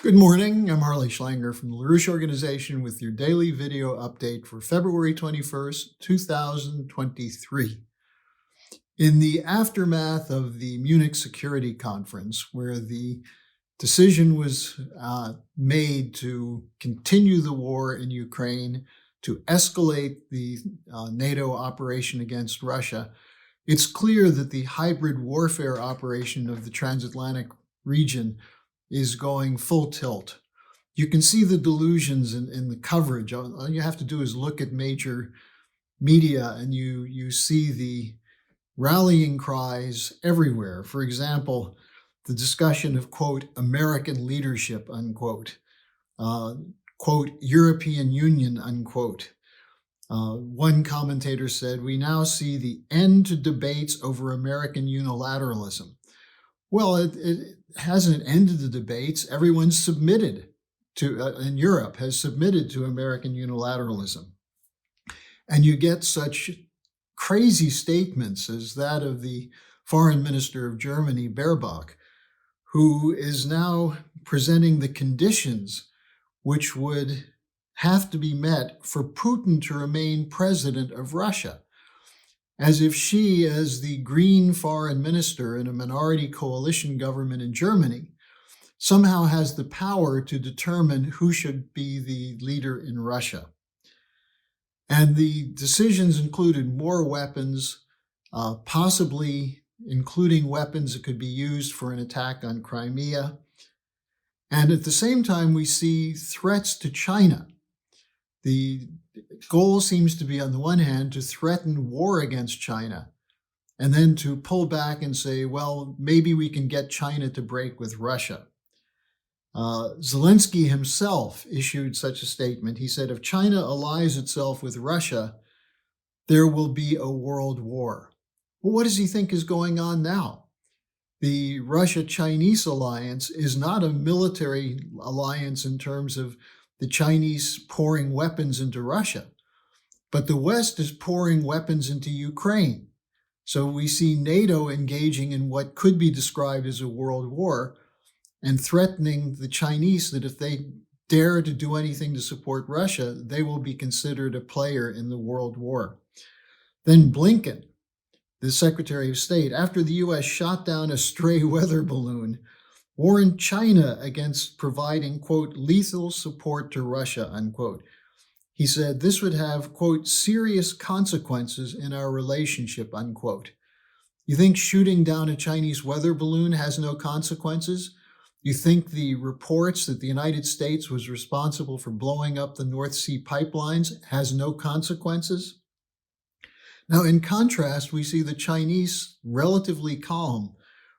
Good morning, I'm Harley Schlanger from the LaRouche Organization with your daily video update for February 21st, 2023. In the aftermath of the Munich Security Conference, where the decision was made to continue the war in Ukraine, to escalate the NATO operation against Russia, it's clear that the hybrid warfare operation of the transatlantic region is going full tilt. You can see the delusions in the coverage. All you have to do is look at major media and you see the rallying cries everywhere. For example, the discussion of, quote, American leadership, unquote, quote, European Union, unquote. One commentator said, "We now see the end to debates over American unilateralism." Well, it hasn't ended the debates. Everyone's submitted to, in Europe, has submitted to American unilateralism. And you get such crazy statements as that of the foreign minister of Germany, Baerbock, who is now presenting the conditions which would have to be met for Putin to remain president of Russia, as if she, as the Green foreign minister in a minority coalition government in Germany, somehow has the power to determine who should be the leader in Russia. And the decisions included more weapons, possibly including weapons that could be used for an attack on Crimea. And at the same time, we see threats to China. The goal seems to be, on the one hand, to threaten war against China, and then to pull back and say, well, maybe we can get China to break with Russia. Zelensky himself issued such a statement. He said, if China allies itself with Russia, there will be a world war. Well, what does he think is going on now? The Russia-Chinese alliance is not a military alliance in terms of the Chinese pouring weapons into Russia, but the West is pouring weapons into Ukraine. So we see NATO engaging in what could be described as a world war and threatening the Chinese that if they dare to do anything to support Russia, they will be considered a player in the world war. Then Blinken, the Secretary of State, after the US shot down a stray weather balloon, warned China against providing, quote, lethal support to Russia, unquote. He said this would have, quote, serious consequences in our relationship, unquote. You think shooting down a Chinese weather balloon has no consequences? You think the reports that the United States was responsible for blowing up the North Sea pipelines has no consequences? Now, in contrast, we see the Chinese relatively calm.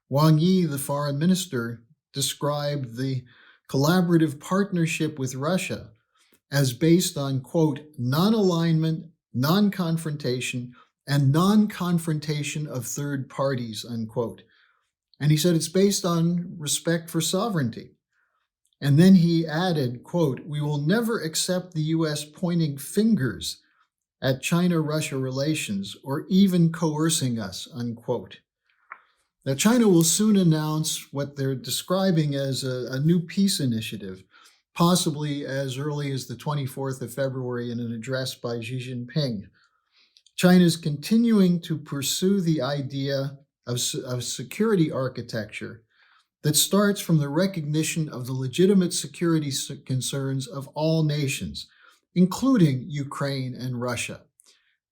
Wang Yi, the foreign minister, described the collaborative partnership with Russia as based on, quote, non-alignment, non-confrontation, and non-confrontation of third parties, unquote. And he said it's based on respect for sovereignty. And then he added, quote, we will never accept the US pointing fingers at China-Russia relations or even coercing us, unquote. Now, China will soon announce what they're describing as a new peace initiative, possibly as early as the 24th of February in an address by Xi Jinping. China is continuing to pursue the idea of security architecture that starts from the recognition of the legitimate security concerns of all nations, including Ukraine and Russia.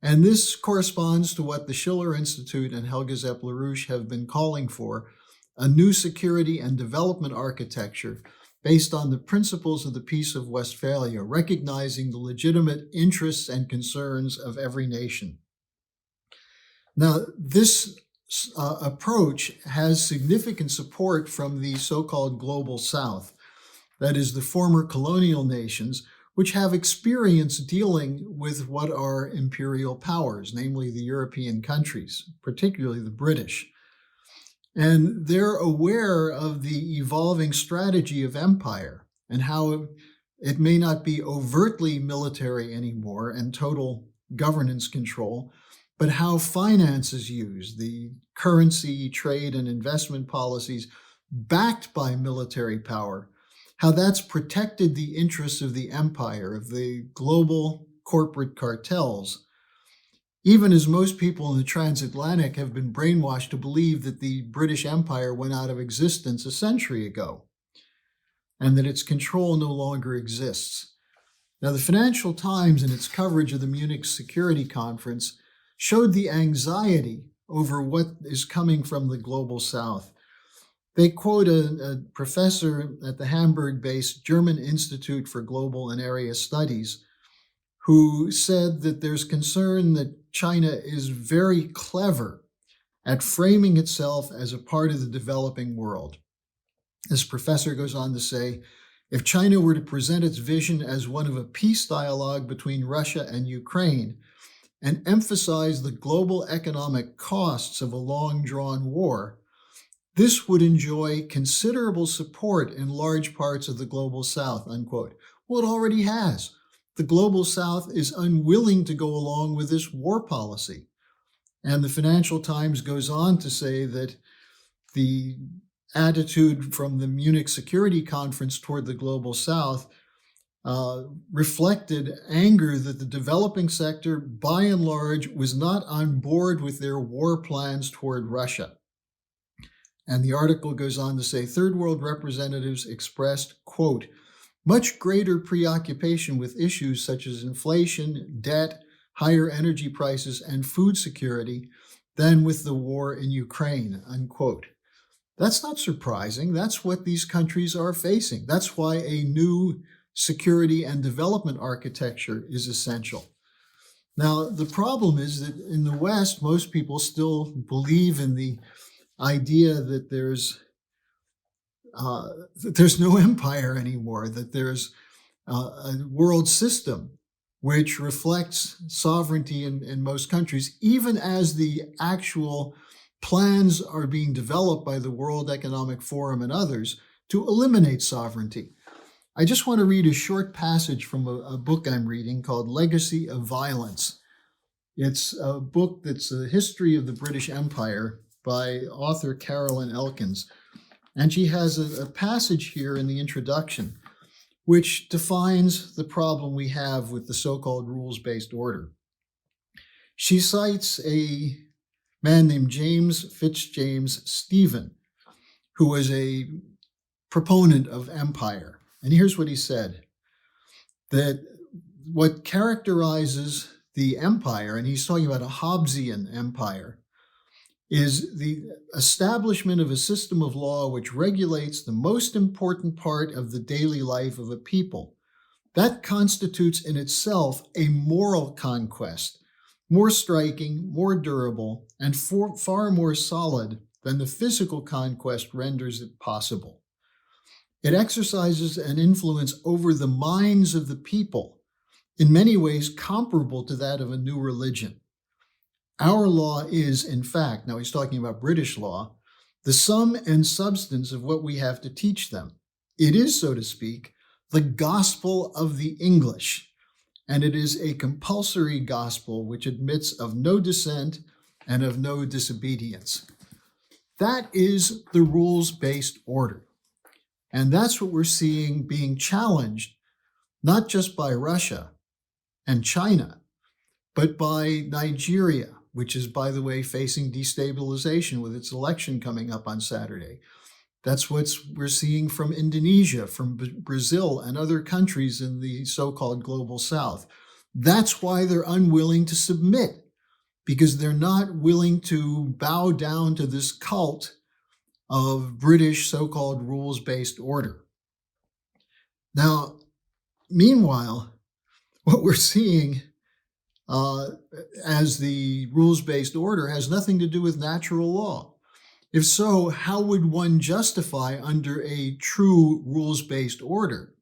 And this corresponds to what the Schiller Institute and Helga Zepp LaRouche have been calling for, a new security and development architecture based on the principles of the Peace of Westphalia, recognizing the legitimate interests and concerns of every nation. Now, this approach has significant support from the so-called Global South, that is, the former colonial nations, which have experience dealing with what are imperial powers, namely the European countries, particularly the British. And they're aware of the evolving strategy of empire and how it may not be overtly military anymore and total governance control, but how finance is used, the currency, trade, and investment policies backed by military power how that's protected the interests of the empire, of the global corporate cartels, even as most people in the transatlantic have been brainwashed to believe that the British Empire went out of existence a century ago and that its control no longer exists. Now, the Financial Times, in its coverage of the Munich Security Conference, showed the anxiety over what is coming from the global south. They quote a professor at the Hamburg-based German Institute for Global and Area Studies, who said that there's concern that China is very clever at framing itself as a part of the developing world. This professor goes on to say, if China were to present its vision as one of a peace dialogue between Russia and Ukraine and emphasize the global economic costs of a long-drawn war, this would enjoy considerable support in large parts of the global south, unquote. Well, it already has. The global south is unwilling to go along with this war policy. And the Financial Times goes on to say that the attitude from the Munich Security Conference toward the global south reflected anger that the developing sector, by and large, was not on board with their war plans toward Russia. And the article goes on to say, third world representatives expressed, quote, much greater preoccupation with issues such as inflation, debt, higher energy prices, and food security than with the war in Ukraine, unquote. That's not surprising. That's what these countries are facing. That's why a new security and development architecture is essential. Now, the problem is that in the West, most people still believe in the idea that there's no empire anymore, that there's a world system which reflects sovereignty in most countries, even as the actual plans are being developed by the World Economic Forum and others to eliminate sovereignty. I just want to read a short passage from a book I'm reading called Legacy of Violence. It's a book that's a history of the British Empire by author Carolyn Elkins. And she has a passage here in the introduction which defines the problem we have with the so-called rules-based order. She cites a man named James Fitzjames Stephen, who was a proponent of empire. And here's what he said, that what characterizes the empire, and he's talking about a Hobbesian empire, is the establishment of a system of law which regulates the most important part of the daily life of a people. That constitutes in itself a moral conquest, more striking, more durable, and far more solid than the physical conquest renders it possible. It exercises an influence over the minds of the people, in many ways comparable to that of a new religion. Our law is, in fact, now he's talking about British law, the sum and substance of what we have to teach them. It is, so to speak, the gospel of the English, and it is a compulsory gospel which admits of no dissent and of no disobedience. That is the rules-based order. And that's what we're seeing being challenged, not just by Russia and China, but by Nigeria, which is, by the way, facing destabilization with its election coming up on Saturday. That's what we're seeing from Indonesia, from Brazil, and other countries in the so-called global south. That's why they're unwilling to submit, because they're not willing to bow down to this cult of British so-called rules-based order. Now, meanwhile, what we're seeing as the rules-based order has nothing to do with natural law. If so, how would one justify under a true rules-based order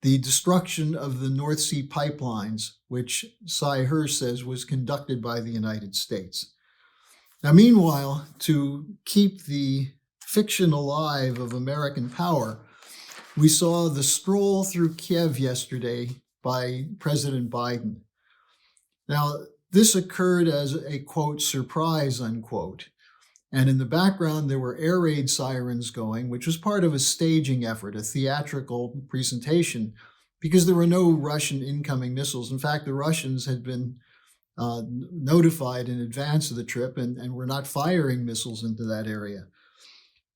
the destruction of the North Sea pipelines, which Sy Hersh says was conducted by the United States? Now, meanwhile, to keep the fiction alive of American power, we saw the stroll through Kiev yesterday by President Biden. Now, this occurred as a, quote, surprise, unquote. And in the background, there were air raid sirens going, which was part of a staging effort, a theatrical presentation, because there were no Russian incoming missiles. In fact, the Russians had been notified in advance of the trip and were not firing missiles into that area.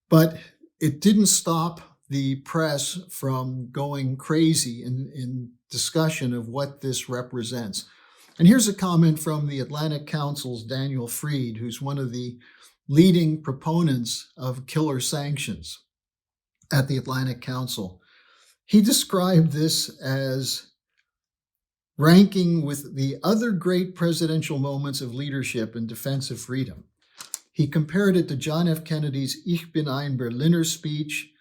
But it didn't stop the press from going crazy in discussion of what this represents. And here's a comment from the Atlantic Council's Daniel Fried, who's one of the leading proponents of killer sanctions at the Atlantic Council. He described this as ranking with the other great presidential moments of leadership in defense of freedom. He compared it to John F. Kennedy's Ich bin ein Berliner speech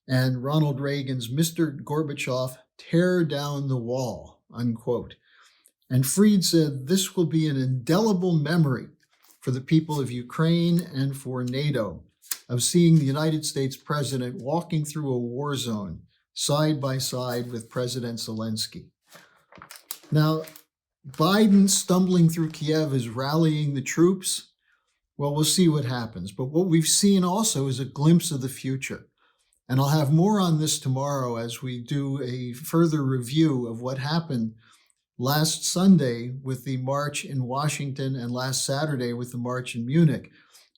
and Ronald Reagan's Mr. Gorbachev, tear down the wall, unquote. And Fried said this will be an indelible memory for the people of Ukraine and for NATO of seeing the United States president walking through a war zone side by side with President Zelensky. Now, Biden stumbling through Kiev is rallying the troops. Well, we'll see what happens. But what we've seen also is a glimpse of the future. And I'll have more on this tomorrow as we do a further review of what happened last Sunday with the march in Washington and last Saturday with the march in Munich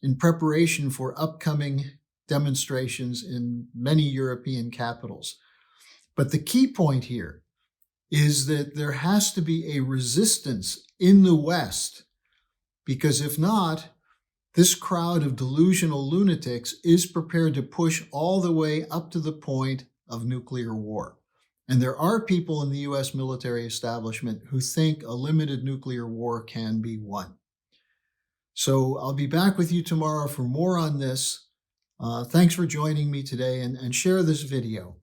in preparation for upcoming demonstrations in many European capitals. But the key point here is that there has to be a resistance in the West, because if not, this crowd of delusional lunatics is prepared to push all the way up to the point of nuclear war. And there are people in the US military establishment who think a limited nuclear war can be won. So I'll be back with you tomorrow for more on this. Thanks for joining me today, and share this video.